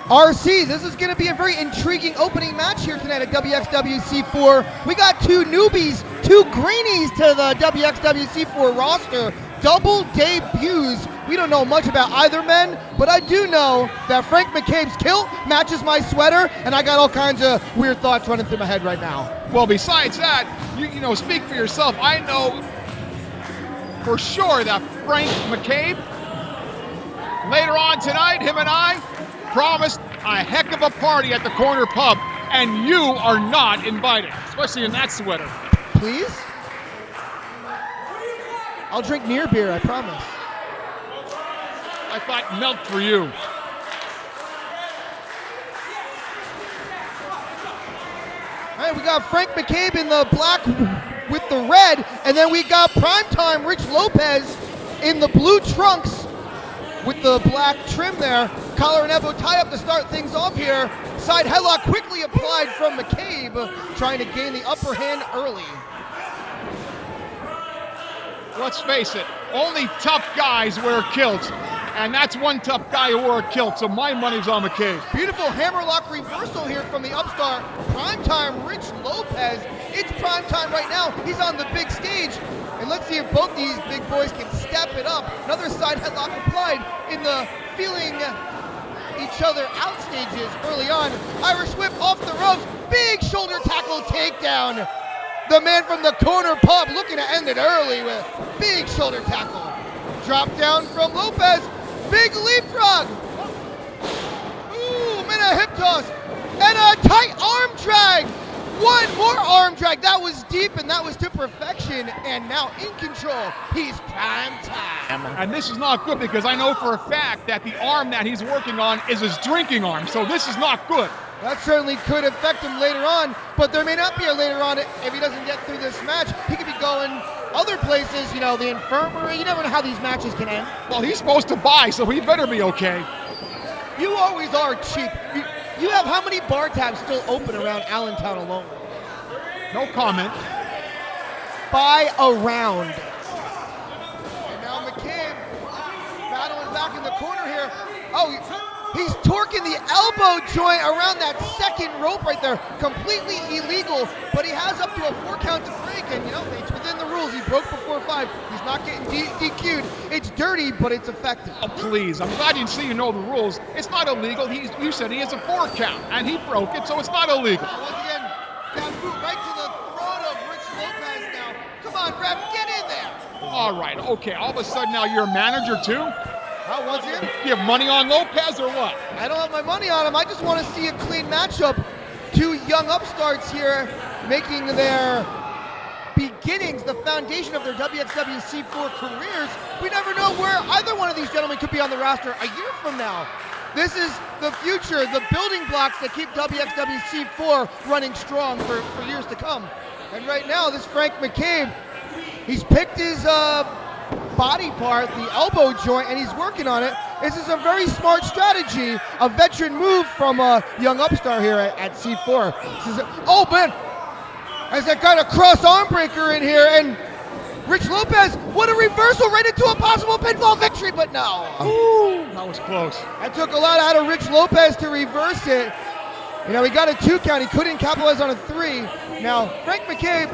RC, this is going to be a very intriguing opening match here tonight at WXWC4. We got two newbies, two greenies to the WXWC4 roster, double debuts. We don't know much about either men, but I do know that Frank McCabe's kilt matches my sweater, and I got all kinds of weird thoughts running through my head right now. Well, besides that, you know, speak for yourself. I know for sure that Frank McCabe, later on tonight, him and I promised a heck of a party at the corner pub, and you are not invited, especially in that sweater. Please? I'll drink near beer, I promise. I thought milk for you. All right, we got Frank McCabe in the black with the red, and then we got primetime Rich Lopez in the blue trunks with the black trim there. Collar and elbow tie up to start things off here. Side headlock quickly applied from McCabe, trying to gain the upper hand early. Let's face it, only tough guys wear kilts, and that's one tough guy who wore a kilt, so my money's on McCabe. Beautiful hammerlock reversal here from the upstart. Primetime Rich Lopez. It's primetime right now. He's on the big stage. And let's see if both these big boys can step it up. Another side headlock applied in the feeling each other out stages early on. Irish whip off the ropes. Big shoulder tackle takedown. The man from the corner pub looking to end it early with big shoulder tackle. Drop down from Lopez. Big leapfrog. Ooh, and a hip toss. And a tight arm drag. One more arm drag. That was deep and that was to perfection. And now in control, he's prime time. And this is not good because I know for a fact that the arm that he's working on is his drinking arm. So this is not good. That certainly could affect him later on, but there may not be a later on if he doesn't get through this match. He could be going other places, you know, the infirmary. You never know how these matches can end. Well, he's supposed to buy, so he better be okay. You always are cheap. You have how many bar tabs still open around Allentown alone? No comment. Buy a round. And now McCabe battling back in the corner here. Oh, he's torquing the elbow joint around that second rope right there. Completely illegal, but he has up to a 4 count to break, and you know, it's within the rules. He broke before 5. He's not getting DQ'd. It's dirty, but it's effective. Oh, please, I'm glad you know the rules. It's not illegal. You said he has a 4 count, and he broke it, so it's not illegal. Once again, that boot right to the throat of Rich Lopez now. Come on, ref, get in there. All right, okay, all of a sudden now you're a manager too? Once again, You have money on Lopez or what? I don't have my money on him. I just want to see a clean matchup. Two young upstarts here making their beginnings, the foundation of their WXWC4 careers. We never know where either one of these gentlemen could be on the roster a year from now. This is the future, the building blocks that keep WXWC4 running strong for years to come. And right now, this Frank McCabe, he's picked his body part, the elbow joint, and he's working on it. This is a very smart strategy, a veteran move from a young upstart here at C4. Oh man, has that got a cross arm breaker in here, and Rich Lopez, what a reversal right into a possible pinfall victory, but no. Ooh, that was close. That took a lot out of Rich Lopez to reverse it. You know, he got a 2 count, he couldn't capitalize on a 3. Now, Frank McCabe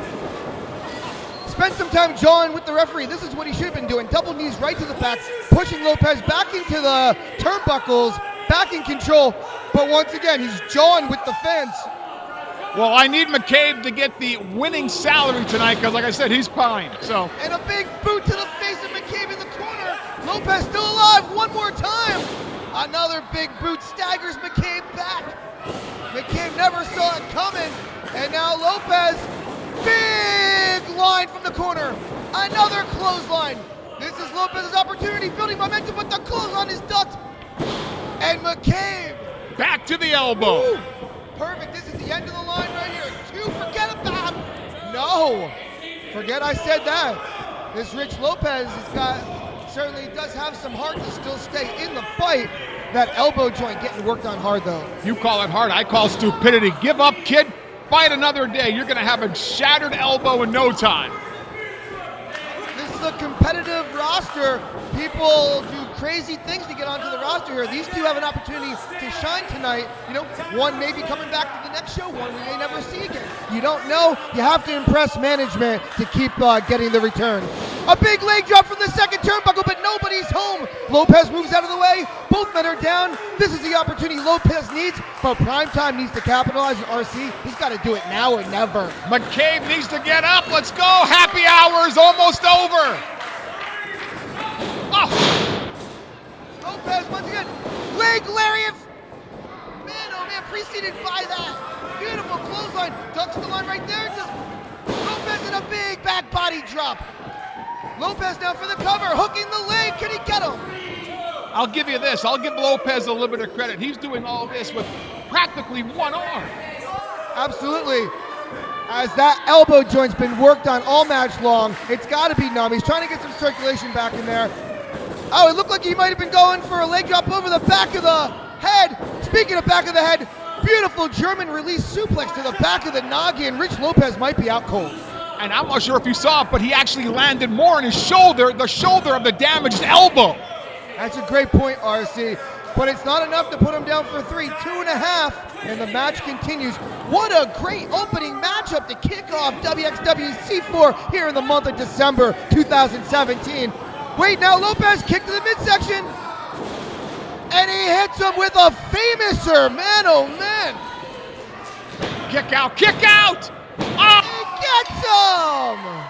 spent some time jawing with the referee. This is what he should have been doing. Double knees right to the back, pushing Lopez back into the turnbuckles, back in control. But once again, he's jawing with the fence. Well, I need McCabe to get the winning salary tonight because, like I said, he's pine. So. And a big boot to the face of McCabe in the corner. Lopez still alive one more time. Another big boot staggers McCabe back. McCabe never saw it coming. And now Lopez, big line from the corner. Another clothesline. This is Lopez's opportunity, building momentum, but the clothesline is ducked. And McCabe. Back to the elbow. Ooh, perfect. This is the end of the line right here. 2, forget about. No. Forget I said that. This Rich Lopez certainly does have some heart to still stay in the fight. That elbow joint getting worked on hard though. You call it hard, I call stupidity. Give up, kid. Fight another day. You're going to have a shattered elbow in no time. This a competitive roster. People do crazy things to get onto the roster here. These two have an opportunity to shine tonight. You know, one may be coming back to the next show, one we may never see again. You don't know. You have to impress management to keep getting the return. A big leg drop from the second turnbuckle, but nobody's home. Lopez moves out of the way. Both men are down. This is the opportunity Lopez needs, but Primetime needs to capitalize on RC. He's got to do it now or never. McCabe needs to get up. Let's go. Happy hour is almost over. Oh. Lopez once again. Leg lariat. Man, oh man, preceded by that. Beautiful clothesline. Ducks the line right there. Just Lopez in a big back body drop. Lopez now for the cover. Hooking the leg. Can he get him? I'll give you this. I'll give Lopez a little bit of credit. He's doing all this with practically one arm. Absolutely. As that elbow joint's been worked on all match long, it's got to be numb. He's trying to get some circulation back in there. Oh, it looked like he might have been going for a leg drop over the back of the head. Speaking of back of the head, beautiful German release suplex to the back of the noggin. Rich Lopez might be out cold. And I'm not sure if you saw it, but he actually landed more on his shoulder, the shoulder of the damaged elbow. That's a great point, RC. But it's not enough to put him down for 3, 2.5, and the match continues. What a great opening matchup to kick off WXWC4 here in the month of December 2017. Wait, now Lopez kick to the midsection, and he hits him with a famouser. Man, oh man. Kick out, kick out! Oh! He gets him!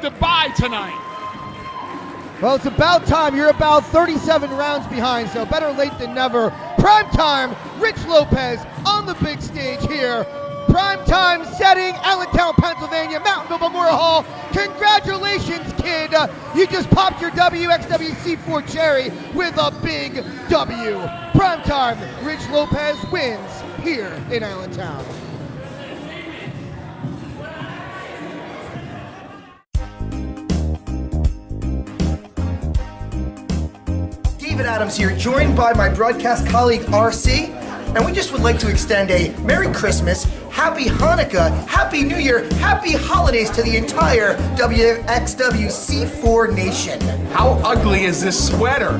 To buy tonight. Well, it's about time. You're about 37 rounds behind, so better late than never. Primetime, Rich Lopez on the big stage here. Primetime setting, Allentown, Pennsylvania, Mountainville Memorial Hall. Congratulations, kid. You just popped your WXWC4 cherry with a big W. Primetime, Rich Lopez wins here in Allentown. David Adams here, joined by my broadcast colleague RC, and we just would like to extend a Merry Christmas, Happy Hanukkah, Happy New Year, Happy Holidays to the entire WXWC4 nation. How ugly is this sweater?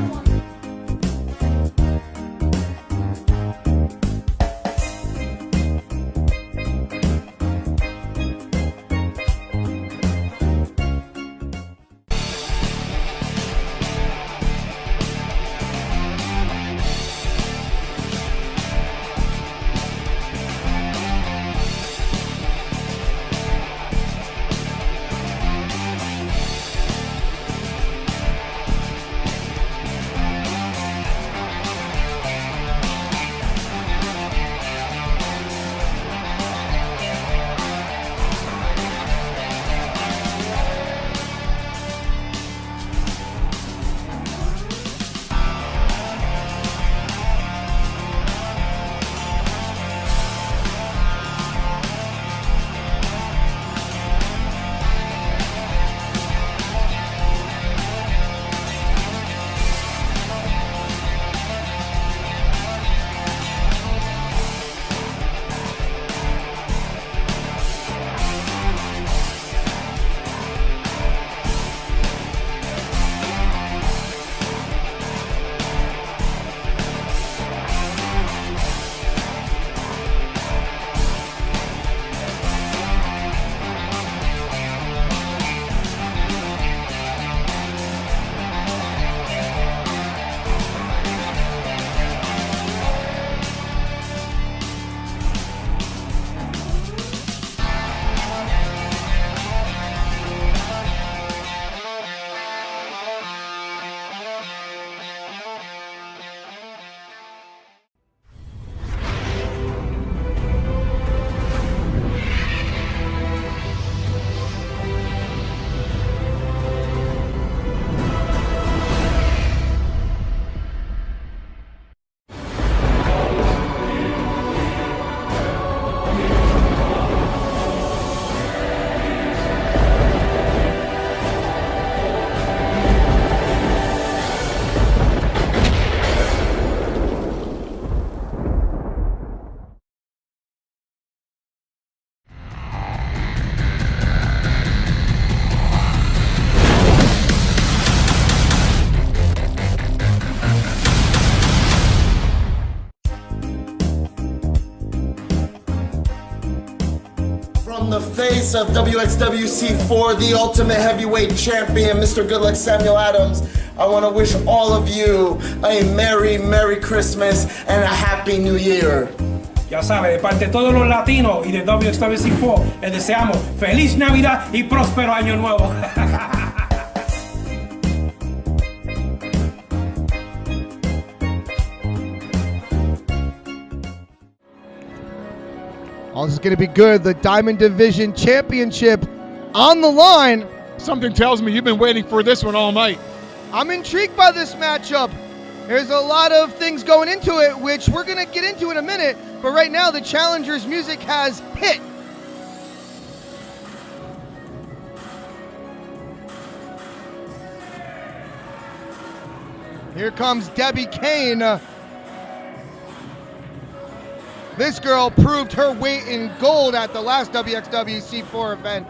on the face of WXWC4, the Ultimate Heavyweight Champion, Mr. Good Luck Samuel Adams, I want to wish all of you a Merry, Merry Christmas and a Happy New Year. Ya sabe, de parte de todos los latinos y de WXWC4, les deseamos feliz Navidad y próspero Año Nuevo. Oh, this is going to be good. The Diamond Division Championship on the line. Something tells me you've been waiting for this one all night. I'm intrigued by this matchup. There's a lot of things going into it, which we're going to get into in a minute. But right now, the challenger's music has hit. Here comes Debbie Kane. This girl proved her weight in gold at the last WXWC4 event.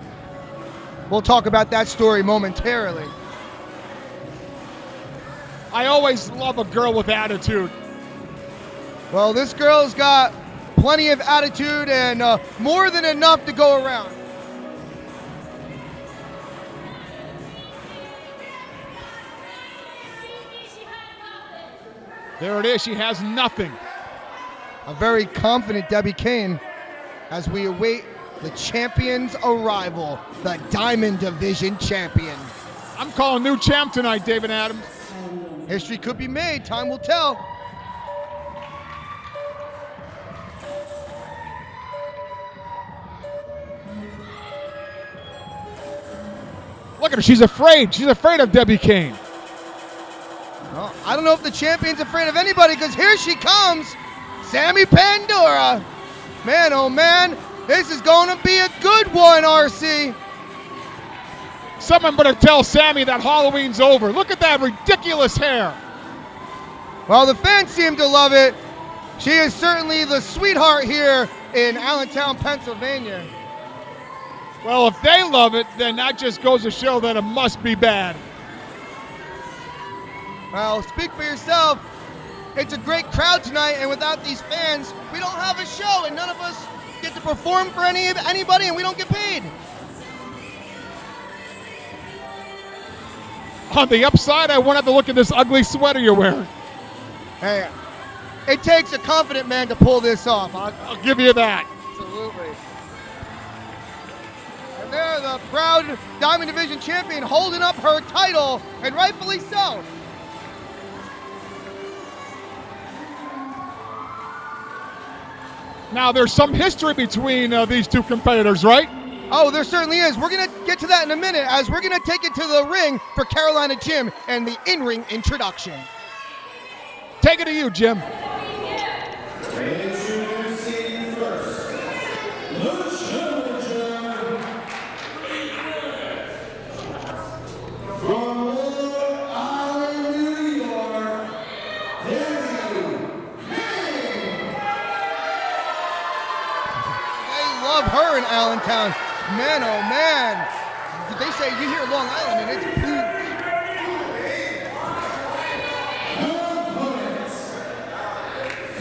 We'll talk about that story momentarily. I always love a girl with attitude. Well, this girl's got plenty of attitude and more than enough to go around. There it is. She has nothing. A very confident Debbie Kane as we await the champion's arrival, the Diamond Division champion. I'm calling new champ tonight, David Adams. History could be made. Time will tell. Look at her. She's afraid. She's afraid of Debbie Kane. Well, I don't know if the champion's afraid of anybody because here she comes, Sammy Pandora. Man, oh man, this is going to be a good one, RC. Someone better tell Sammy that Halloween's over. Look at that ridiculous hair. Well, the fans seem to love it. She is certainly the sweetheart here in Allentown, Pennsylvania. Well, if they love it, then that just goes to show that it must be bad. Well, speak for yourself. It's a great crowd tonight, and without these fans, we don't have a show, and none of us get to perform for anybody, and we don't get paid. On the upside, I won't have to look at this ugly sweater you're wearing. Hey, it takes a confident man to pull this off. I'll give you that. Absolutely. And there, the proud Diamond Division champion holding up her title, and rightfully so. Now, there's some history between these two competitors, right? Oh, there certainly is. We're going to get to that in a minute as we're going to take it to the ring for Carolina Jim and the in-ring introduction. Take it to you, Jim. Introducing first, the challenger from Long Island, New York, Debbie Kane. They love her in Allentown. Man, oh man. They say you hear Long Island and it's huge.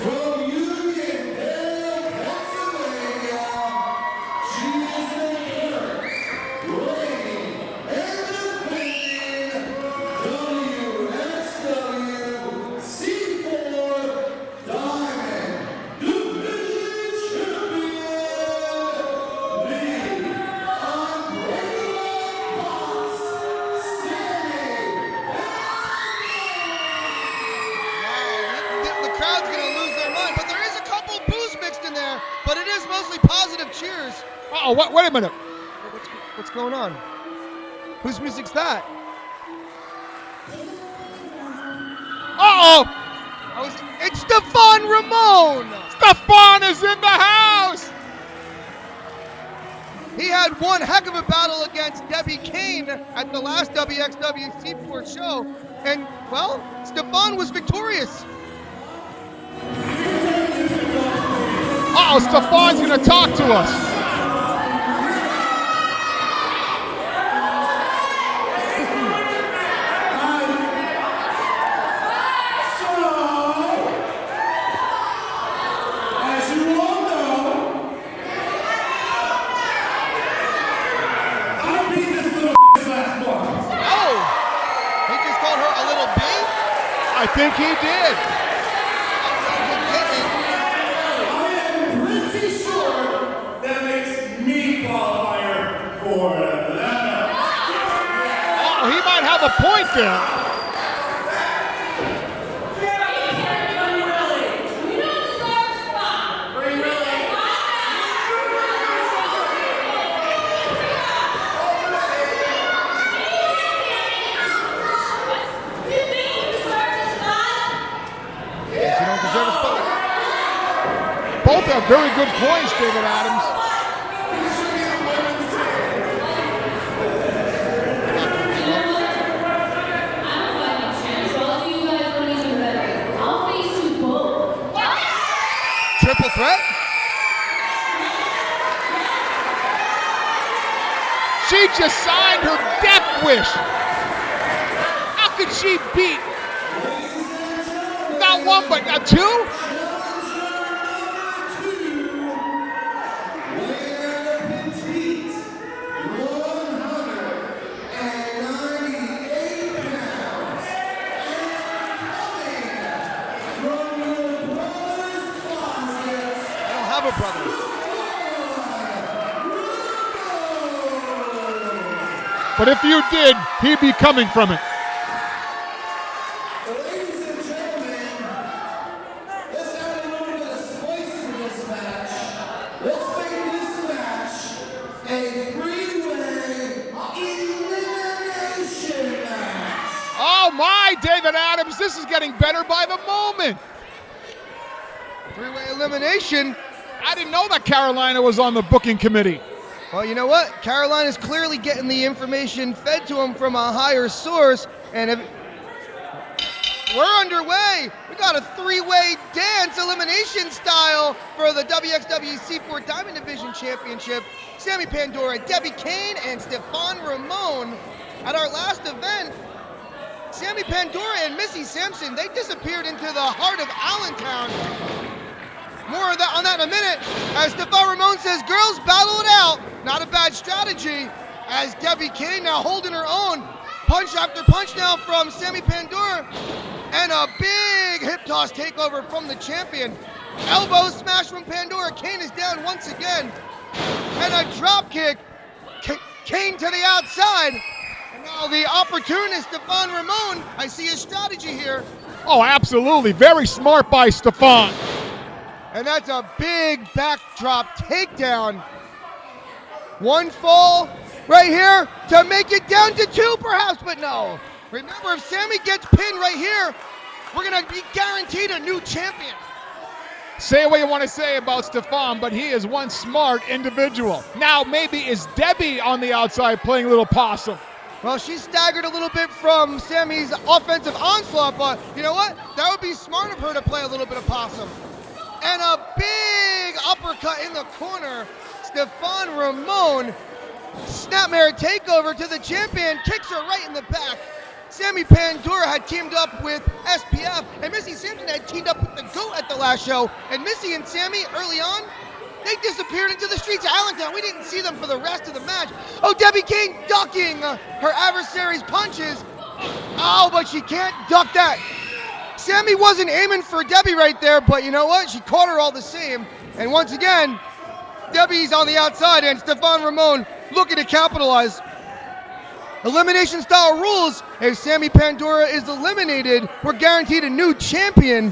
From Uniondale, Pennsylvania, she is the first reigning and defending WXW C4 Diamond Division Champion, the Unbreakable Boss, Sammy Wow, the crowd's going to lose their mind, but there is a couple boos mixed in there, but it is mostly positive cheers. Oh, wait a minute. What's going on? Whose music's that? Uh-oh. It's Stefan Ramon! Stefan is in the house. He had one heck of a battle against Debbie Kane at the last WXWC4 show, and, well, Stefan was victorious. Uh-oh, Stefan's going to talk to us. As you all know, he did. Pretty sure that makes me qualifier for that. Oh, he might have a point there. Both have very good points, David Adams. Triple threat? She just signed her death wish. How could she beat not one but two? But if you did, he'd be coming from it. Ladies and gentlemen, let's add a little bit of spice to this match. Let's make this match a three-way elimination match. Oh my, David Adams, this is getting better by the moment. Three-way elimination. I didn't know that Carolina was on the booking committee. Well, you know what? Carolina's clearly getting the information fed to them from a higher source, and we're underway. We got a three-way dance elimination style for the WXW C4 Diamond Division Championship. Sammy Pandora, Debbie Kane, and Stefan Ramon. At our last event, Sammy Pandora and Missy Sampson, they disappeared into the heart of Allentown. More of that on that in a minute. As Stefan Ramon says, girls, battle it out. Not a bad strategy. As Debbie Kane now holding her own. Punch after punch now from Sammy Pandora. And a big hip toss takeover from the champion. Elbow smash from Pandora. Kane is down once again. And a drop kick. Kane to the outside. And now the opportunist, Stefan Ramon. I see his strategy here. Oh, absolutely. Very smart by Stefan. And that's a big backdrop takedown. One fall right here to make it down to two perhaps, but no. Remember, if Sammy gets pinned right here, we're gonna be guaranteed a new champion. Say what you want to say about Stefan, but he is one smart individual. Now maybe is Debbie on the outside playing a little possum. Well, she staggered a little bit from Sammy's offensive onslaught, but you know what? That would be smart of her to play a little bit of possum. And a big uppercut in the corner. Stefan Ramon, snapmare takeover to the champion, kicks her right in the back. Sammy Pandora had teamed up with SPF, and Missy Sampson had teamed up with the GOAT at the last show. And Missy and Sammy, early on, they disappeared into the streets of Allentown. We didn't see them for the rest of the match. Oh, Debbie Kane ducking her adversary's punches. Oh, but she can't duck that. Sammy wasn't aiming for Debbie right there, but you know what? She caught her all the same. And once again, Debbie's on the outside, and Stefan Ramon looking to capitalize. Elimination style rules. If Sammy Pandora is eliminated, we're guaranteed a new champion.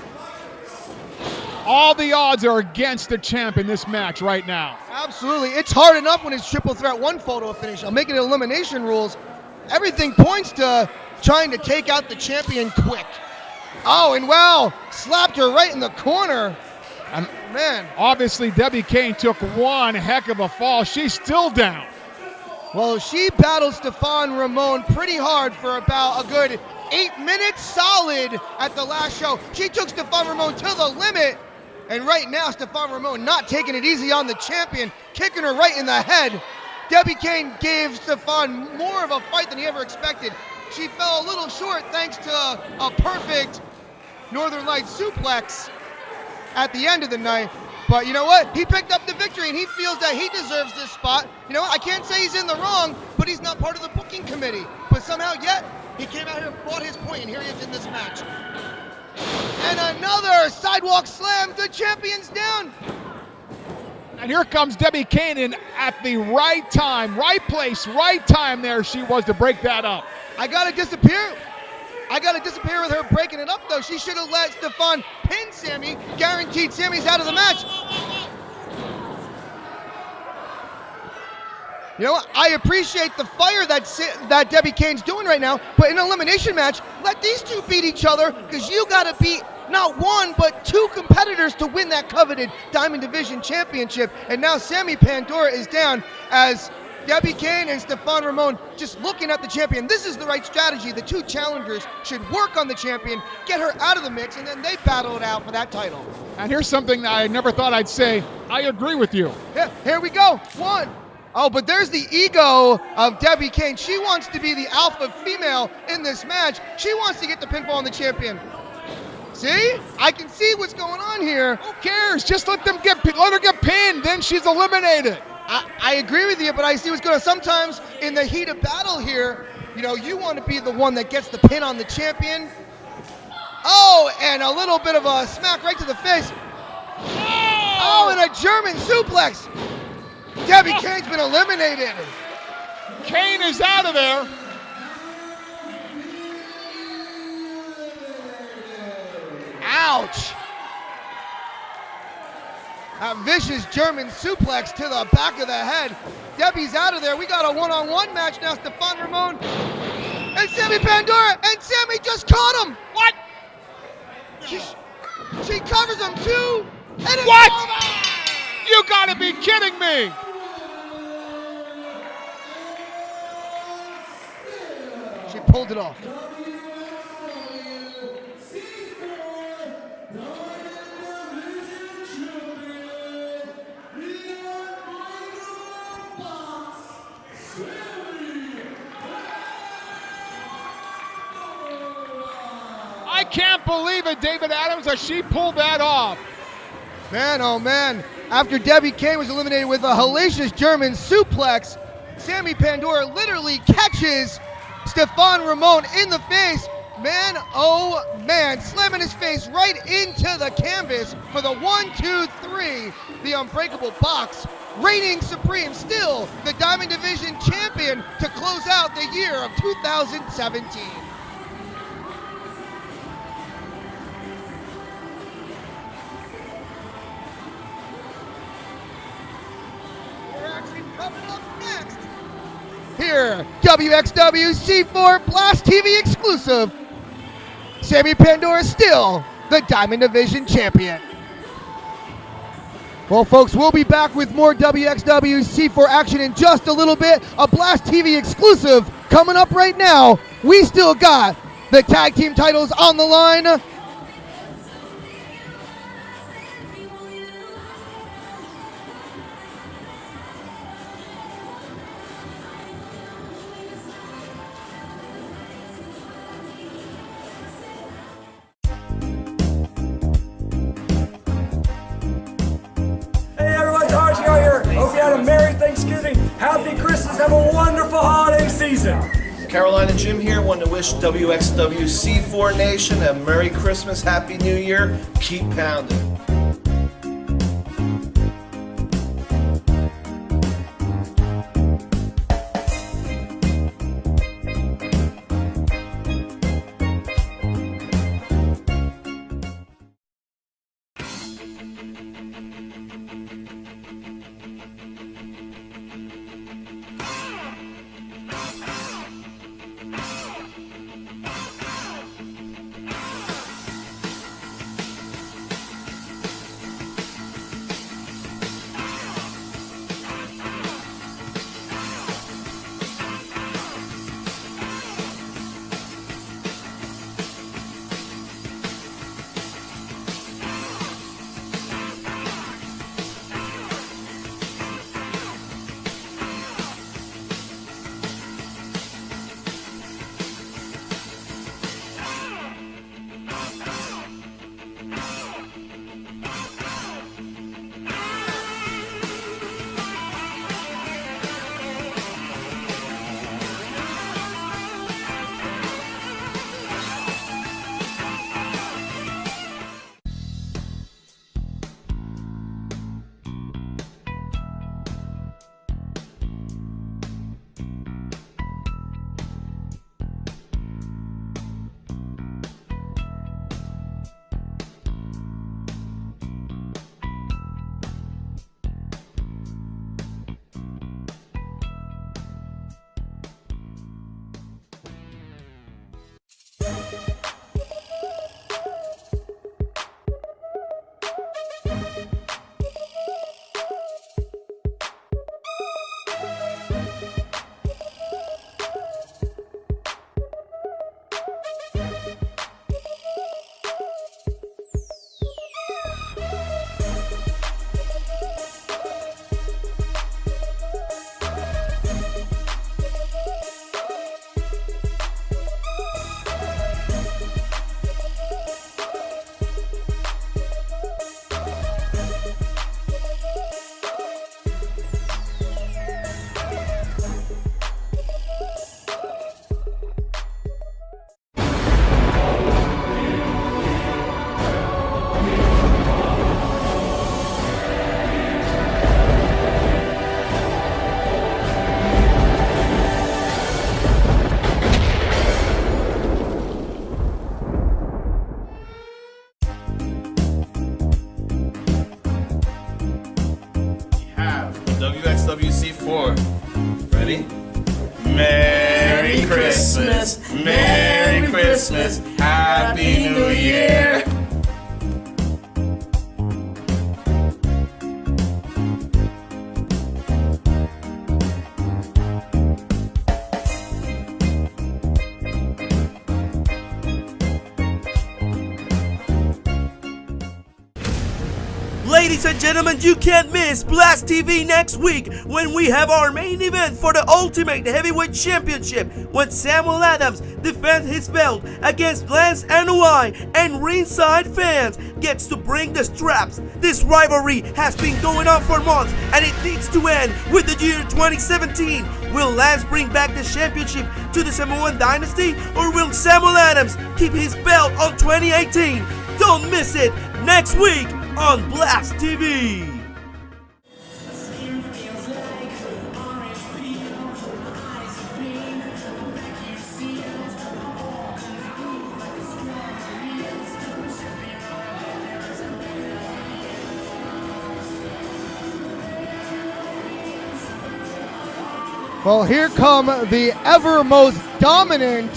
All the odds are against the champ in this match right now. Absolutely. It's hard enough when it's triple threat one fall to a finish. I'm making it elimination rules. Everything points to trying to take out the champion quick. Oh, and wow, slapped her right in the corner. And man, obviously Debbie Kane took one heck of a fall. She's still down. well, she battled Stefan Ramon pretty hard for about a good 8 minutes solid at the last show. She took Stefan Ramon to the limit, and right now Stefan Ramon not taking it easy on the champion, kicking her right in the head. Debbie Kane gave Stefan more of a fight than he ever expected. She fell a little short thanks to a perfect Northern Lights suplex at the end of the night. But you know what? He picked up the victory, and he feels that he deserves this spot. You know what? I can't say he's in the wrong, but he's not part of the booking committee. But somehow yet, he came out here and fought his point, and here he is in this match. And another sidewalk slam. The champion's down. And here comes Debbie Kane in at the right time, right place, right time there she was to break that up. I gotta disappear with her breaking it up, though. She should have let Stefan pin Sammy, guaranteed Sammy's out of the match. You know what? I appreciate the fire that Debbie Kane's doing right now, but in an elimination match, let these two beat each other, because you gotta beat not one, but two competitors to win that coveted Diamond Division Championship. And now Sammy Pandora is down as Debbie Kane and Stefan Ramon just looking at the champion. This is the right strategy. The two challengers should work on the champion, get her out of the mix, and then they battle it out for that title. And here's something that I never thought I'd say. I agree with you. Yeah, here we go. One. Oh, but there's the ego of Debbie Kane. She wants to be the alpha female in this match. She wants to get the pinfall on the champion. See? I can see what's going on here. Who cares? Just let her get pinned, then she's eliminated. I agree with you, but I see what's going on. Sometimes in the heat of battle here, you know, you want to be the one that gets the pin on the champion. Oh, and a little bit of a smack right to the face. Oh, and a German suplex. Debbie Kane's been eliminated. Kane is out of there. Ouch. A vicious German suplex to the back of the head. Debbie's out of there. We got a one-on-one match now. Stefan Ramon and Sammy Pandora. And Sammy just caught him. What? She covers him too. And it's What? over. You gotta be kidding me. She pulled it off. I can't believe it, David Adams, that she pulled that off. Man, oh man. After Debbie Kane was eliminated with a hellacious German suplex, Sammy Pandora literally catches Stefan Ramon in the face. Man, oh man, slamming his face right into the canvas for the 1, 2, 3, the unbreakable box. Reigning supreme, still the Diamond Division champion to close out the year of 2017. Coming up next, here, WXW C4 Blast TV exclusive. Sammy Pandora is still the Diamond Division champion. Well, folks, we'll be back with more WXW C4 action in just a little bit. A Blast TV exclusive coming up right now. We still got the tag team titles on the line. Hey everyone, Targio here. Hope you had a Merry Thanksgiving, Happy Christmas, have a wonderful holiday season. Caroline and Jim here want to wish WXW C4 Nation a Merry Christmas, Happy New Year. Keep pounding. WXWC4. Ready? Merry Christmas, Merry Christmas, Happy New Year. Ladies and gentlemen, you can't miss Blast TV next week when we have our main event for the Ultimate Heavyweight Championship when Samuel Adams defends his belt against Lance Anoa'i and ringside fans gets to bring the straps. This rivalry has been going on for months and it needs to end with the year 2017. Will Lance bring back the championship to the Samoan Dynasty or will Samuel Adams keep his belt on 2018? Don't miss it next week on Blast TV. Well, here come the ever most dominant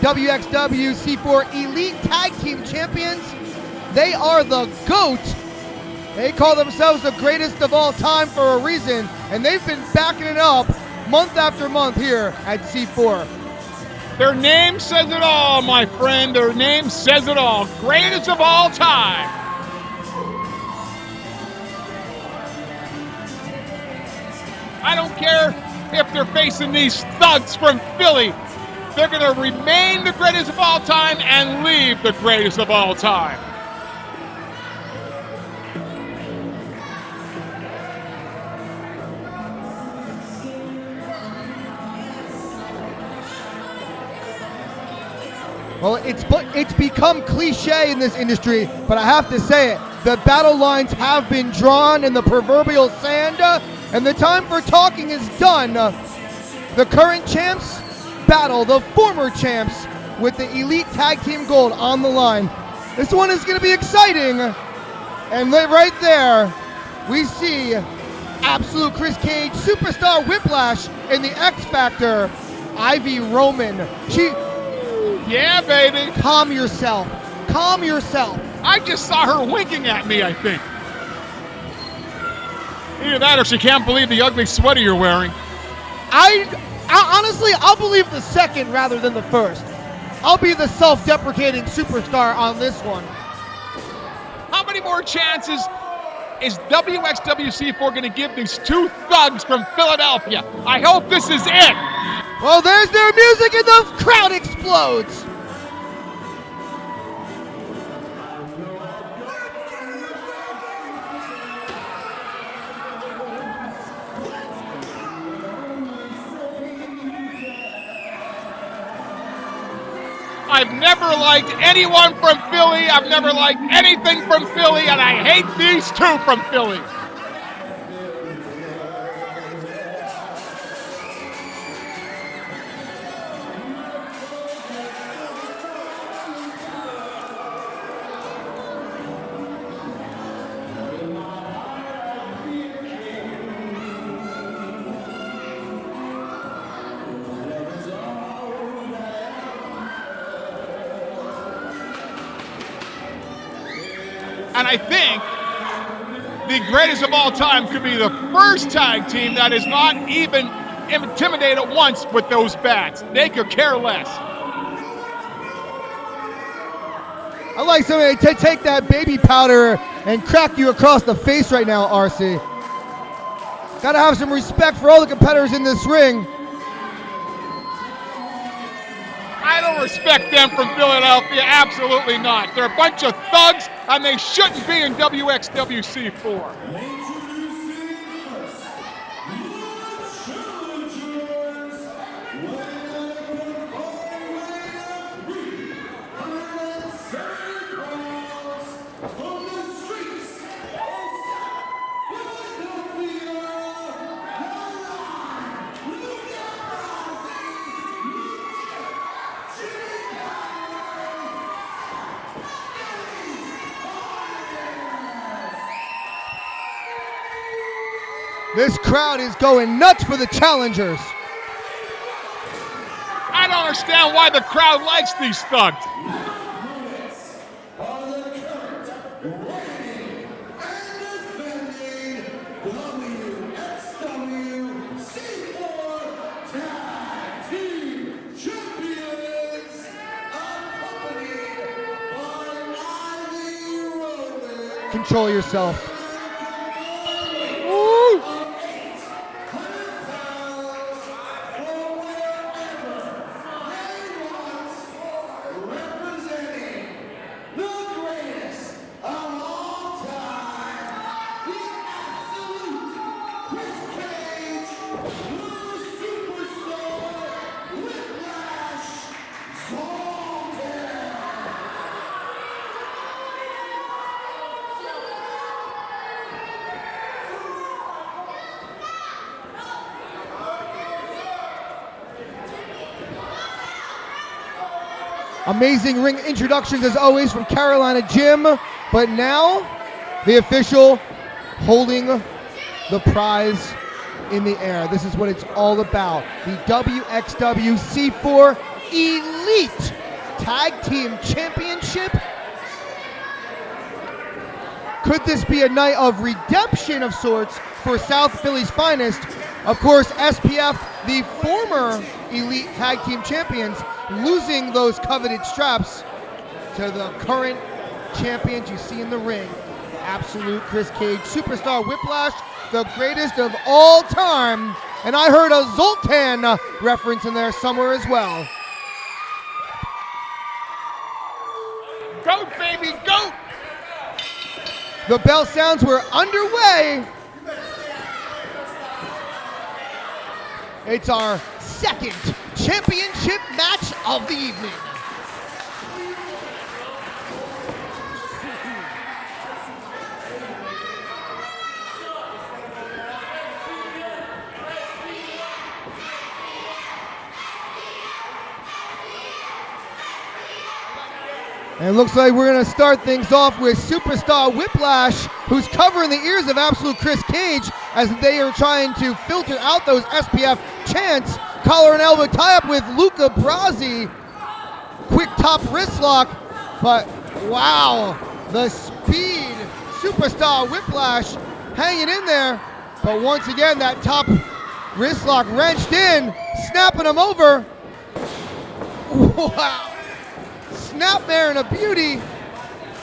WXW C4 Elite Tag Team Champions. They are the GOAT. They call themselves the greatest of all time for a reason, and they've been backing it up month after month here at C4. Their name says it all, my friend. Their name says it all. Greatest of all time. I don't care if they're facing these thugs from Philly. They're going to remain the greatest of all time and leave the greatest of all time. Well, it's become cliche in this industry, but I have to say it. The battle lines have been drawn in the proverbial sand, and the time for talking is done. The current champs battle the former champs with the Elite Tag Team Gold on the line. This one is going to be exciting. And right there, we see Absolute Chris Cage, Superstar Whiplash, and the X Factor, Ivy Roman. Yeah, baby. Calm yourself. Calm yourself. I just saw her winking at me, I think. Either that or she can't believe the ugly sweater you're wearing. Honestly, I'll believe the second rather than the first. I'll be the self-deprecating superstar on this one. How many more chances is WXWC4 going to give these two thugs from Philadelphia? I hope this is it. Well, there's their music and the crowd explodes. I've never liked anyone from Philly. I've never liked anything from Philly, and I hate these two from Philly. And I think the greatest of all time could be the first tag team that is not even intimidated once with those bats. They could care less. I like somebody to take that baby powder and crack you across the face right now, RC. Gotta have some respect for all the competitors in this ring. I don't respect them from Philadelphia, absolutely not. They're a bunch of thugs, and they shouldn't be in WXWC4. This crowd is going nuts for the challengers. I don't understand why the crowd likes these thugs. Control yourself. Woo! Amazing ring introductions as always from Carolina Jim, but now the official holding the prize in the air. This is what it's all about. The WXW C4 Elite Tag Team Championship. Could this be a night of redemption of sorts for South Philly's finest? Of course, SPF, the former Elite Tag Team Champions, losing those coveted straps to the current champions you see in the ring. Absolute Chris Cage, Superstar Whiplash, the greatest of all time. And I heard a Zoltan reference in there somewhere as well. Goat, baby, goat! The bell sounds, we're underway. It's our second championship match of the evening. And it looks like we're going to start things off with Superstar Whiplash, who's covering the ears of Absolute Chris Cage as they are trying to filter out those SPF chants. Collar and elbow tie-up with Luca Brasi. Quick top wrist lock, but wow, the speed. Superstar Whiplash hanging in there, but once again that top wrist lock wrenched in, snapping him over. Wow. Snapmare and a beauty,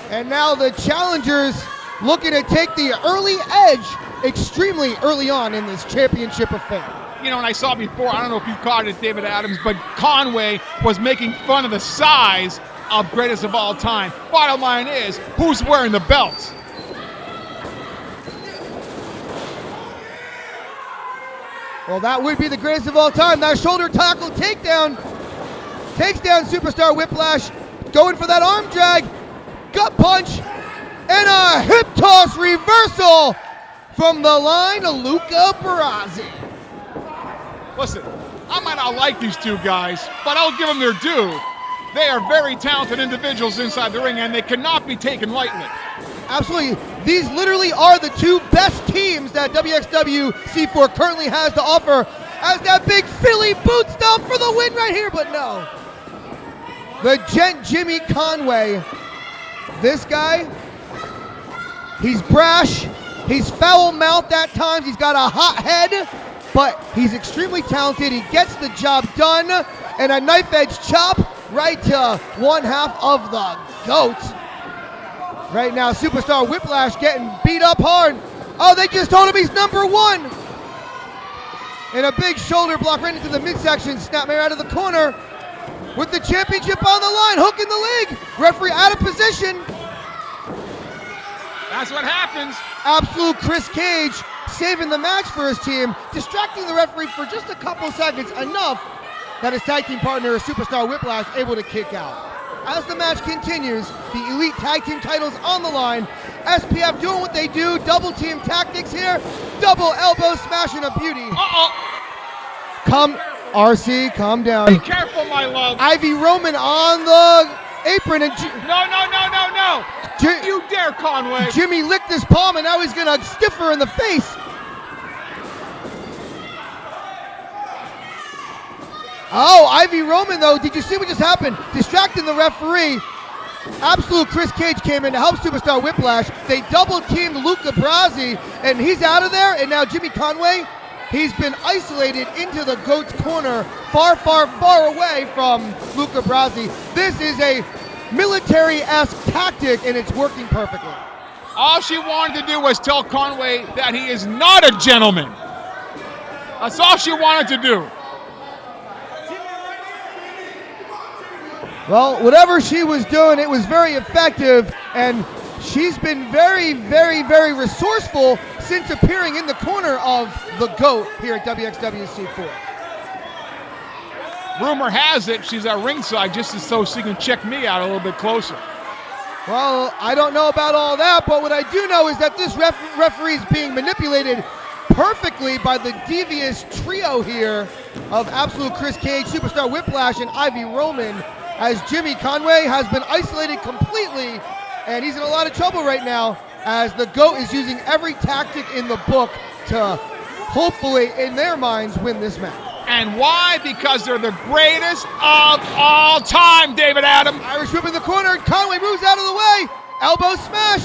and now the challengers looking to take the early edge extremely early on in this championship affair. You know, and I saw before, I don't know if you caught it, David Adams, but Conway was making fun of the size of greatest of all time. Bottom line is, who's wearing the belts? Well, that would be the greatest of all time. That shoulder tackle takedown takes down Superstar Whiplash. Going for that arm drag, gut punch, and a hip toss reversal from the line of Luca Brasi. Listen, I might not like these two guys, but I'll give them their due. They are very talented individuals inside the ring, and they cannot be taken lightly. Absolutely. These literally are the two best teams that WXW C4 currently has to offer, as that big Philly boot stomp for the win right here, but no. The Gent Jimmy Conway, this guy, he's brash, he's foul-mouthed at times, he's got a hot head, but he's extremely talented, he gets the job done, and a knife-edge chop right to one half of the goat. Right now, Superstar Whiplash getting beat up hard. Oh, they just told him he's number one. And a big shoulder block right into the midsection, snapmare out of the corner. With the championship on the line, hook in the leg. Referee out of position. That's what happens. Absolute Chris Cage saving the match for his team, distracting the referee for just a couple seconds, enough that his tag team partner, Superstar Whiplash, able to kick out. As the match continues, the Elite Tag Team titles on the line. SPF doing what they do, double team tactics here, double elbow smash and a beauty. RC, calm down. Be careful, my love. Ivy Roman on the apron. And No. You dare, Conway. Jimmy licked his palm and now he's going to stiff her in the face. Oh, Ivy Roman, though, did you see what just happened? Distracting the referee. Absolute Chris Cage came in to help Superstar Whiplash. They double-teamed Luca Brasi, and he's out of there. And now Jimmy Conway, he's been isolated into the GOAT's corner, far, far, far away from Luca Brasi. This is a military-esque tactic, and it's working perfectly. All she wanted to do was tell Conway that he is not a gentleman. That's all she wanted to do. Well, whatever she was doing, it was very effective, and she's been very, very, very resourceful since appearing in the corner of the GOAT here at WXWC4. Rumor has it she's at ringside just so she can check me out a little bit closer. Well, I don't know about all that, but what I do know is that this referee is being manipulated perfectly by the devious trio here of Absolute Chris Cage, Superstar Whiplash, and Ivy Roman, as Jimmy Conway has been isolated completely, and he's in a lot of trouble right now as the GOAT is using every tactic in the book to hopefully, in their minds, win this match. And why? Because they're the greatest of all time, David Adams. Irish whip in the corner, Conway moves out of the way, elbow smash.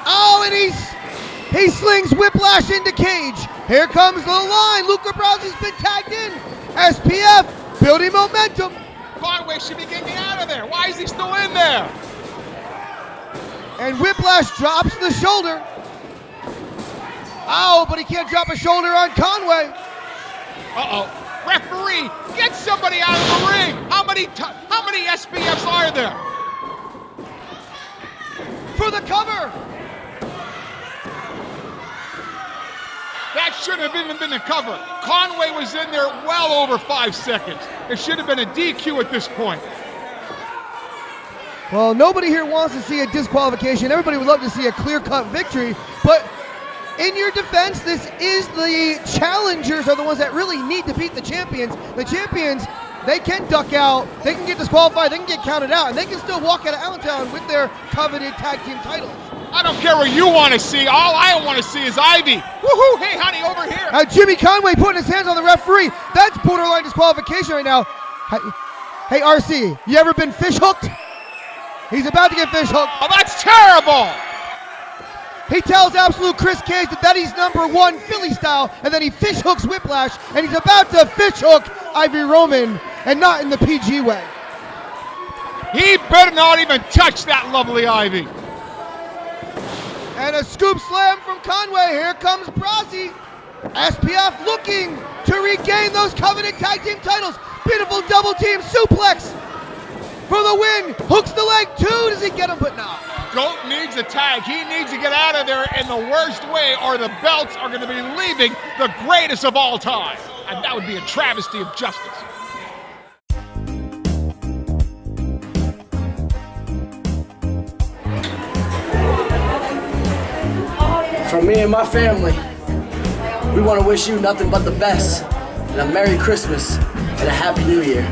Oh, and he slings Whiplash into Cage. Here comes the line, Luca Brasi's been tagged in. SPF building momentum. Conway should be getting out of there. Why is he still in there? And Whiplash drops the shoulder. Oh, but he can't drop a shoulder on Conway. Uh-oh. Referee, get somebody out of the ring. How many SPFs are there? For the cover. That shouldn't have even been the cover. Conway was in there well over 5 seconds. It should have been a DQ at this point. Well, nobody here wants to see a disqualification. Everybody would love to see a clear-cut victory, but in your defense, this is the challengers are the ones that really need to beat the champions. The champions, they can duck out, they can get disqualified, they can get counted out, and they can still walk out of Allentown with their coveted tag team titles. I don't care what you want to see. All I want to see is Ivy. Woohoo! Hey, honey, over here. Jimmy Conway putting his hands on the referee. That's borderline disqualification right now. Hey, RC, you ever been fish hooked? He's about to get fish hooked. Oh, that's terrible. He tells Absolute Chris Cage that he's #1 Philly style, and then he fish hooks Whiplash, and he's about to fish hook Ivy Roman, and not in the PG way. He better not even touch that lovely Ivy. And a scoop slam from Conway. Here comes Brasi. SPF looking to regain those coveted tag team titles. Beautiful double team suplex for the win. Hooks the leg too. Does he get him? But no. GOAT needs a tag. He needs to get out of there in the worst way, or the belts are going to be leaving the greatest of all time. And that would be a travesty of justice. From me and my family, we want to wish you nothing but the best, and a Merry Christmas and a Happy New Year.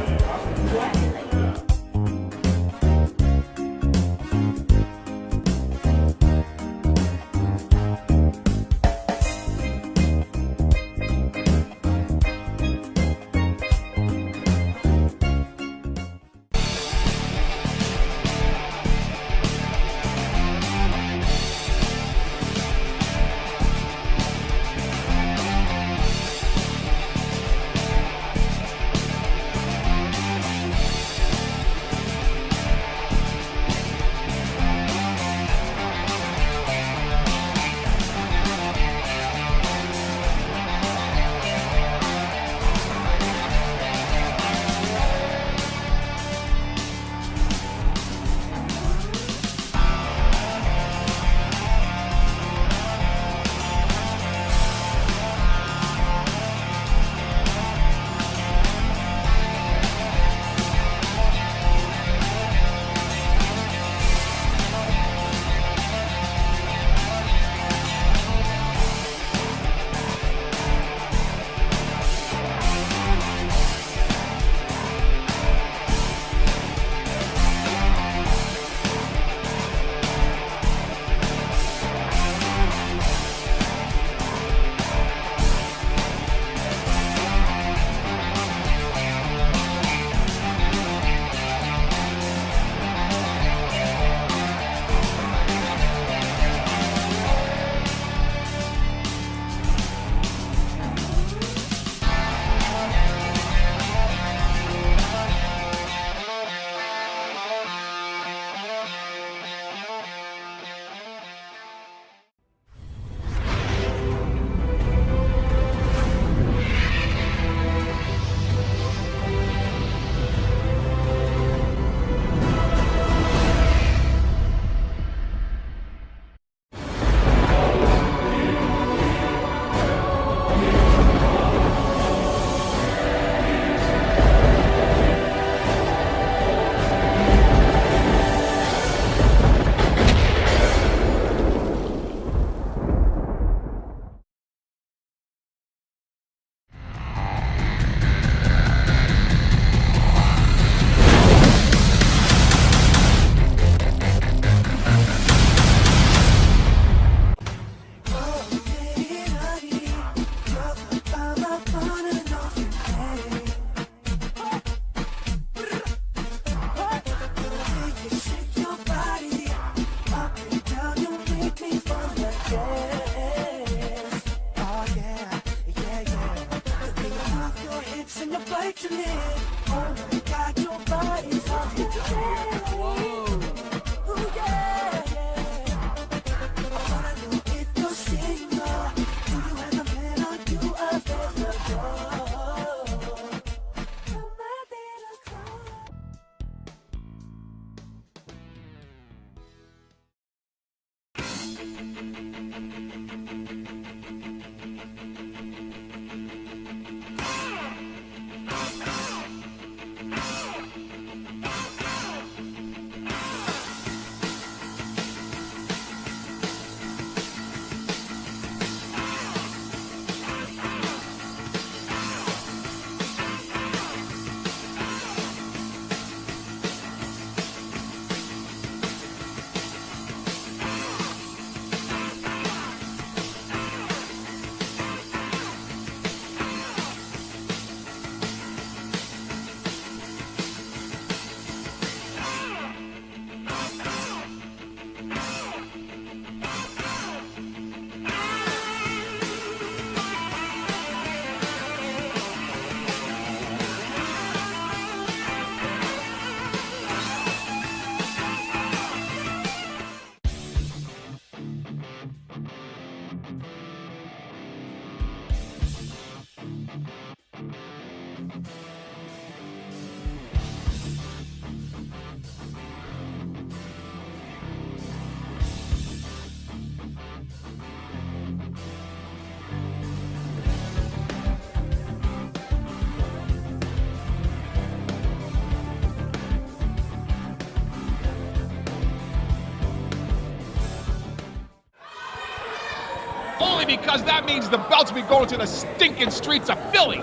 Only because that means the belts will be going to the stinking streets of Philly.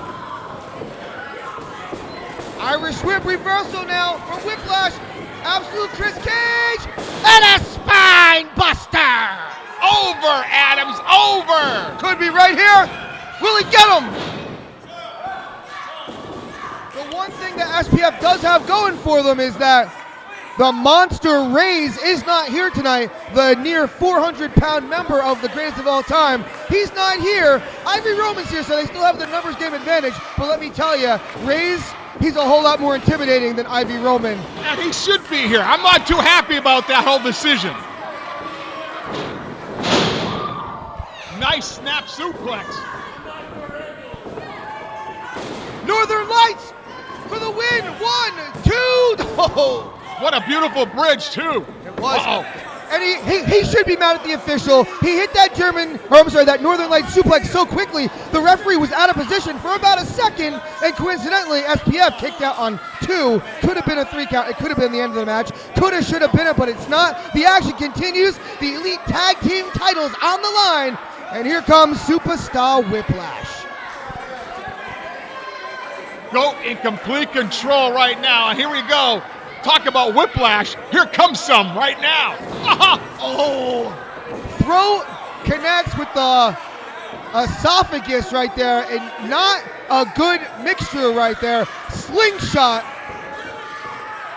Irish whip reversal now from Whiplash. Absolute Chris Cage. And a spine buster. Over, Adams, over. Could be right here. Will he get him? The one thing that SPF does have going for them is that the monster Reigns is not here tonight. The near 400-pound member of the greatest of all time. He's not here. Ivy Roman's here, so they still have the numbers game advantage. But let me tell you, Reigns, he's a whole lot more intimidating than Ivy Roman. And he should be here. I'm not too happy about that whole decision. Nice snap suplex. Northern Lights for the win. 1, 2. Oh. What a beautiful bridge, too. It was. Uh-oh. And he should be mad at the official. He hit that that Northern Lights suplex so quickly, the referee was out of position for about a second, and coincidentally, SPF kicked out on 2. Could have been a 3 count. It could have been the end of the match. Could have, should have been it, but it's not. The action continues. The Elite Tag Team titles on the line, and here comes Superstar Whiplash. Goat in complete control right now, and here we go. Talk about Whiplash. Here comes some right now. Oh, throat connects with the esophagus right there, and not a good mixture right there. Slingshot.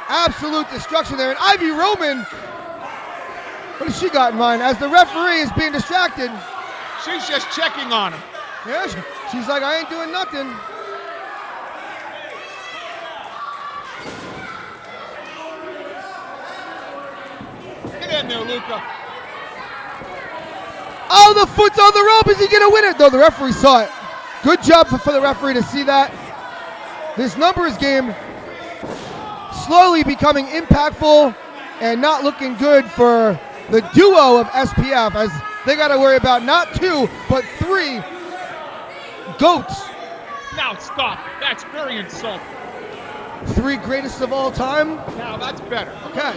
Absolute destruction there. And Ivy Roman, what has she got in mind? As the referee is being distracted. She's just checking on him. Yeah, she's like, I ain't doing nothing. Get in there, Luca. Oh, the foot's on the rope. Is he going to win it? No, the referee saw it. Good job for the referee to see that. This numbers game slowly becoming impactful and not looking good for the duo of SPF, as they got to worry about not 2, but 3 goats. Now stop. That's very insulting. 3 greatest of all time. Now that's better. Okay.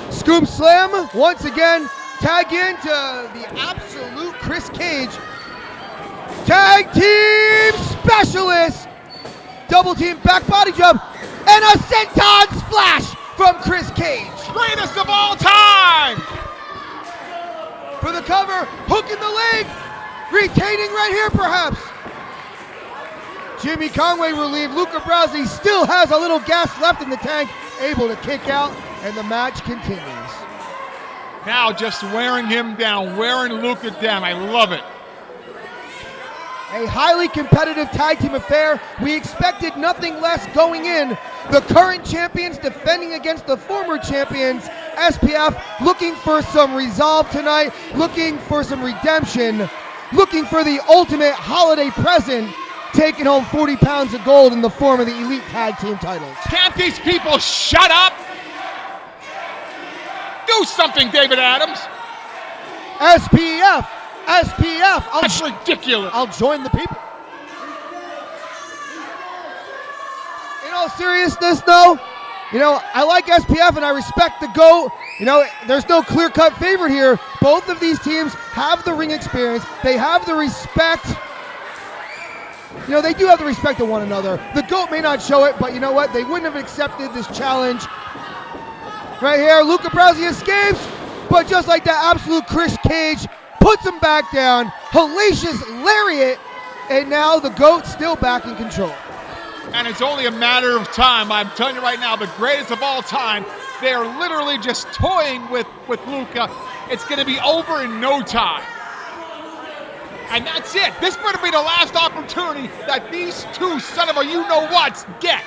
Scoop Slam, once again, tag into the absolute Chris Cage. Tag Team Specialist. Double team back body jump. And a senton splash from Chris Cage. Greatest of all time. For the cover, hook in the leg. Retaining right here perhaps. Jimmy Conway relieved. Luca Brasi still has a little gas left in the tank. Able to kick out, and the match continues. Now just wearing him down, wearing Luca down. I love it. A highly competitive tag team affair. We expected nothing less going in. The current champions defending against the former champions. SPF looking for some resolve tonight, looking for some redemption, looking for the ultimate holiday present, taking home 40 pounds of gold in the form of the Elite Tag Team titles. Can't these people shut up? Do something, David Adams. SPF. That's ridiculous. I'll join the people. In all seriousness, though, I like SPF and I respect the GOAT. There's no clear-cut favorite here. Both of these teams have the ring experience. They have the respect. They do have the respect of one another. The GOAT may not show it, but you know what? They wouldn't have accepted this challenge. Right here, Luca Brasi escapes, but just like that, absolute Chris Cage puts him back down. Hellacious lariat, and now the GOAT still back in control. And it's only a matter of time. I'm telling you right now, the greatest of all time. They are literally just toying with Luca. It's going to be over in no time. And that's it. This better be the last opportunity that these two son of a you-know-whats get.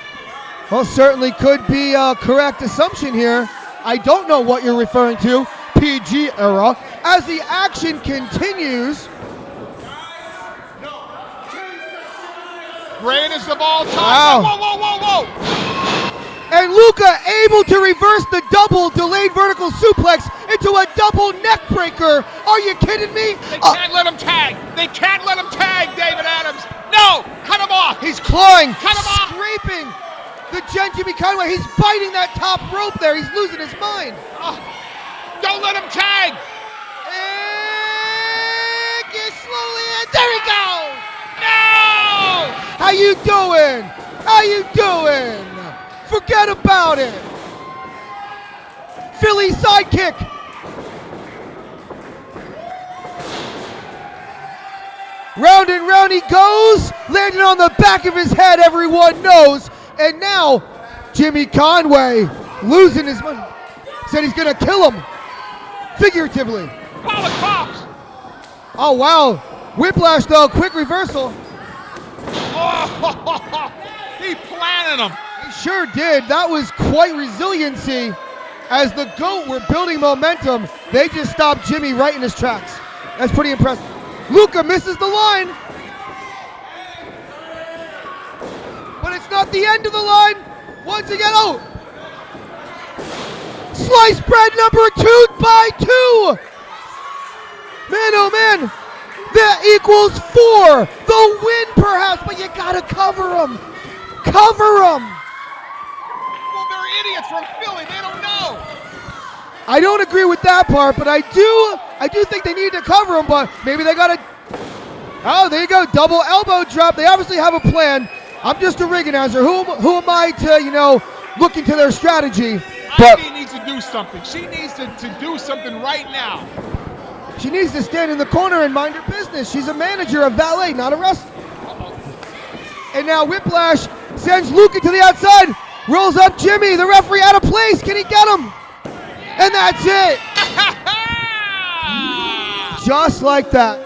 Well, certainly could be a correct assumption here. I don't know what you're referring to, PG era. As the action continues. Greatest of all time. Wow. Whoa. And Luca able to reverse the double delayed vertical suplex into a double neck breaker. Are you kidding me? They can't let him tag. They can't let him tag, David Adams. No, cut him off. He's clawing, cut him off. Scraping the Jimmy Conway. He's biting that top rope there. He's losing his mind. Don't let him tag. And gets slowly you doing? How you doing? Forget about it. Philly sidekick. Round and round he goes, landing on the back of his head, everyone knows. And now, Jimmy Conway losing his mind. Said he's gonna kill him, figuratively. Call the cops! Oh wow, Whiplash though, quick reversal. Oh, he planted him. He sure did, that was quite resiliency. As the GOAT were building momentum, they just stopped Jimmy right in his tracks. That's pretty impressive. Luca misses the line. But it's not the end of the line. Once again, oh! Slice bread number 2 by 2! Man, oh man! That equals 4! The win perhaps, but you gotta cover them! Cover them! Well, they're idiots from Philly. They don't know. I don't agree with that part, but I do think they need to cover him, but maybe they gotta. Oh, there you go, double elbow drop. They obviously have a plan. I'm just a ring announcer. Who am I to, look into their strategy? But Ivy needs to do something. She needs to do something right now. she needs to stand in the corner and mind her business. She's a manager, a valet, not a wrestler. And now Whiplash sends Luca to the outside, rolls up Jimmy, the referee out of place. Can he get him? And that's it. Just like that.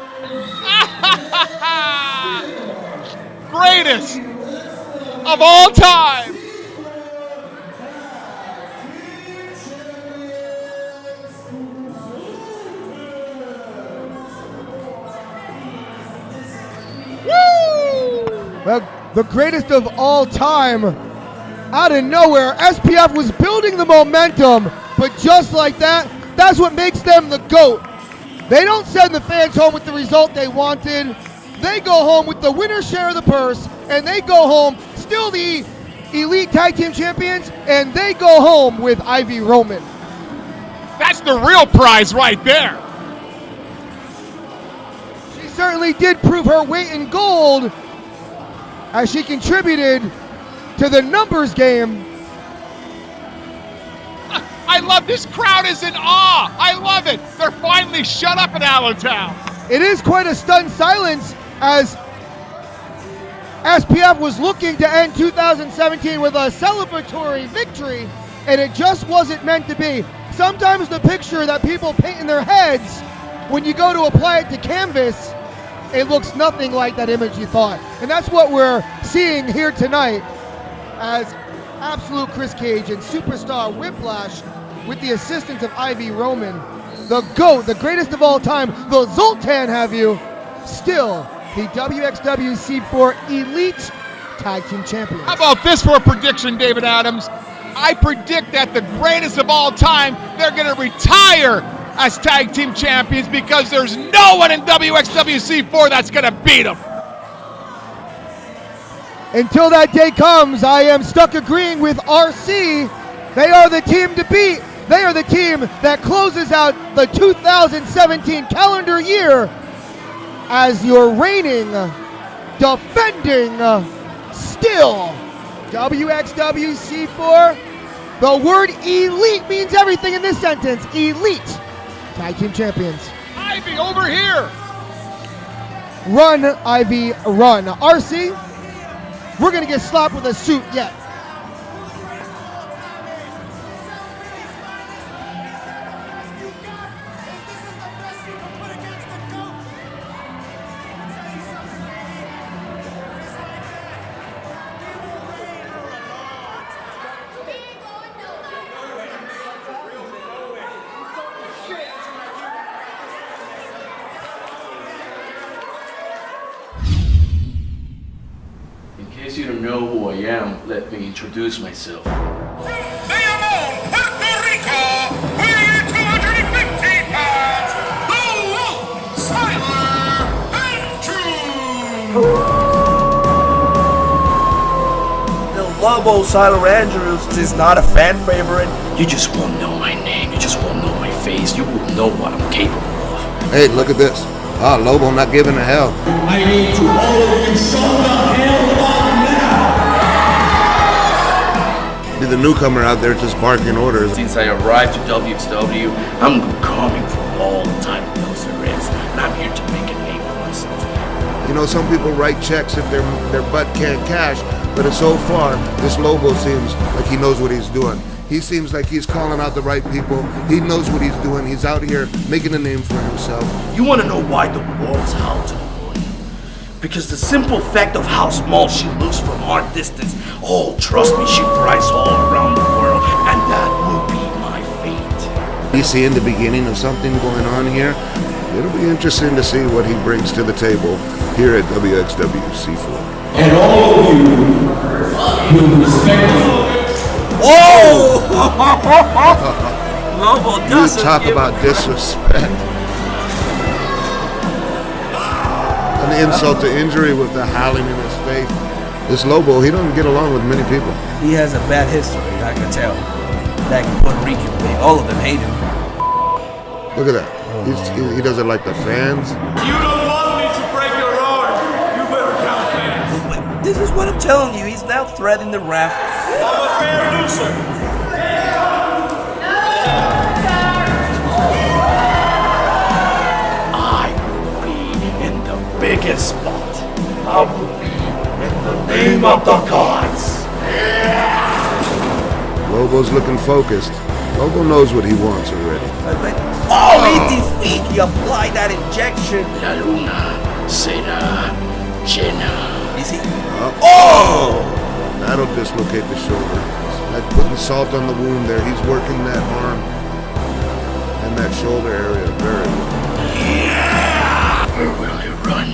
Greatest of all time. Woo! The greatest of all time. Out of nowhere, SPF was building the momentum, but just like that, that's what makes them the GOAT. They don't send the fans home with the result they wanted. They go home with the winner's share of the purse, and they go home still the Elite Tag Team Champions, and they go home with Ivy Roman. That's the real prize right there. She certainly did prove her weight in gold as she contributed to the numbers game. I love this crowd is in awe. I love it. They're finally shut up in Allentown. It is quite a stunned silence as SPF was looking to end 2017 with a celebratory victory, and it just wasn't meant to be. Sometimes the picture that people paint in their heads, when you go to apply it to canvas, it looks nothing like that image you thought. And that's what we're seeing here tonight as Absolute Chris Cage and Superstar Whiplash, with the assistance of Ivy Roman, the GOAT, the greatest of all time, the Zoltan have you, still the WXW C4 Elite Tag Team Champions. How about this for a prediction, David Adams? I predict that the greatest of all time, they're going to retire as Tag Team Champions because there's no one in WXW C4 that's going to beat them. Until that day comes, I am stuck agreeing with RC. They are the team to beat. They are the team that closes out the 2017 calendar year as your reigning, defending, still WXW C4. The word elite means everything in this sentence. Elite Tag Team Champions. Ivy, over here. Run, Ivy, run. RC, we're going to get slapped with a suit yet. In case you don't know who I am, let me introduce myself. Bayamon, Puerto Rico, weighing 250 pounds, the Wolf, Siler, Andrews. The Lobo Siler Andrews is not a fan favorite. You just won't know my name. You just won't know my face. You won't know what I'm capable of. Hey, look at this. Lobo not giving a hell. I need to all of you show the hell up. be the newcomer out there just barking orders. Since I arrived to WXW, I'm coming for all the time belts there is, and I'm here to make a name for myself. You know, some people write checks if their butt can't cash, but so far, this Lobo seems like he knows what he's doing. He seems like he's calling out the right people. He knows what he's doing. He's out here making a name for himself. You want to know why the walls howl to the moon? Because the simple fact of how small she looks from our distance. Oh, trust me, she thrives all around the world, and that will be my fate. He's seeing the beginning of something going on here. It'll be interesting to see what he brings to the table here at WXWC4. And all of you who respect Whoa! Lobo You doesn't talk give about disrespect. An insult to injury with the howling in his face. This Lobo, he doesn't get along with many people. He has a bad history, I can tell. Back in Puerto Rico, all of them hate him. Look at that. He doesn't like the fans. You don't want me to break your arm. You better count fans. But this is what I'm telling you. He's now threatening the ref. I'm a fair loser. I will be in the biggest spot. I will be in the name of the gods. Lobo's looking focused. Lobo knows what he wants already. Oh, he defeat! He applied that injection. La luna será llena. Is he? Oh! That'll dislocate the shoulder. Like putting salt on the wound there. He's working that arm and that shoulder area very well. Where will you run?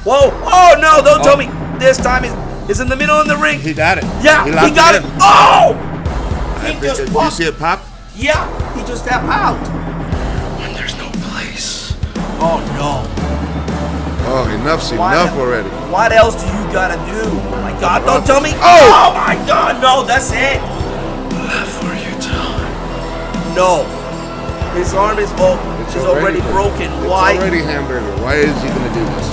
Whoa! Oh no! Don't tell me. This time is in the middle of the ring. He got it. Yeah, He he locked got it it. in. Oh! He Did just you popped. see it pop? Yeah, he just tapped out. When there's no place. Oh no! Oh, enough's Why enough not? already. What else do you gotta do? Oh my God! Don't tell me. Oh! Oh my God! No, that's it. For you time. No, his arm is already broken. It's Why? already hamburger. Why is he gonna do this?